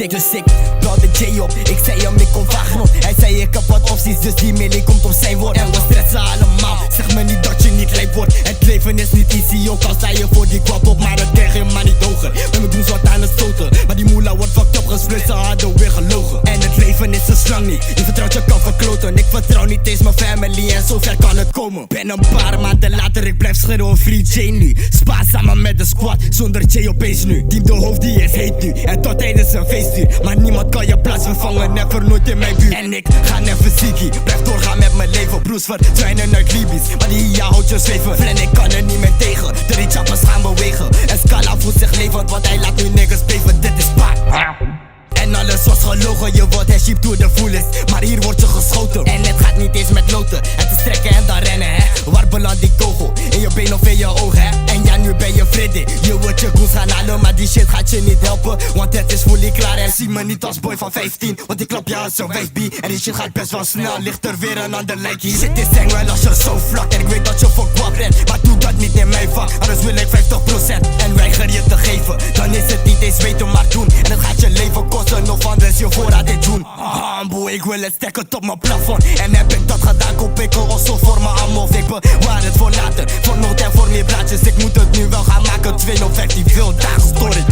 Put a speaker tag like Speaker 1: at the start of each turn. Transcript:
Speaker 1: Dus ik belde J op, ik zei hem ik kom van grond. Hij zei ik heb wat opties, dus die mail komt op zijn woord. En we stressen allemaal, zeg me niet dat je niet lijp wordt. Het leven is niet easy, ook al sta je voor die kwap op. Maar het krijg je maar niet hoger, we doen zwart aan het stoten. Maar die moela wordt fucked up gesplitst, ze hadden weer gelogen. En het leven is een slang niet, je vertrouwt je kan verkloten. Ik vertrouw niet eens mijn family en zover kan het komen. Ben een paar maanden later, ik blijf schreeuwen Free J nu. Spa samen met de squad, zonder J opeens nu. Team de hoofd die is heet nu, en tot tijdens een feestduur. Maar niemand kan je plaats vervangen, never nooit in mijn buurt. En ik ga never ziggy, blijf doorgaan met mijn leven. Broers verdwijnen uit Libisch, maar die ja houdt je zweven. Fren ik kan er niet meer tegen, de richappers gaan bewegen. En Scala voelt zich levend, want hij laat nu niggas beven. Dit is paard. En alles was gelogen, je wordt hershipped door de fullest. Maar hier wordt je geschoten, en het gaat niet eens met loten. Het is trekken en dan rennen, hè. Waar belandt die kogel? In je been of in je ogen, hè. En ja, nu ben je vrede. Je wordt je goeds gaan halen, maar die shit gaat je niet helpen. Want het is fully klaar en zie me niet als boy van 15. Want ik klap je als een wijfbie, en die shit gaat best wel snel. Ligt er weer een ander lijkie. Shit is eng wel als je zo vlak. En ik weet dat je voor kwap bent, maar doe dat niet in mijn vak. Anders wil ik 50% en weiger je te geven. Dan is het niet eens weten maar doen. En het gaat je leven kosten, of anders je voorraad dit doen. Boy, ik wil het stekken tot mijn plafond. En heb ik dat gedaan, koop ik een osso voor mijn ammo. Ik bewaar het voor later, voor nood en voor meer blaadjes. Ik moet het nu wel gaan maken, 2 of 15 veel dagen story.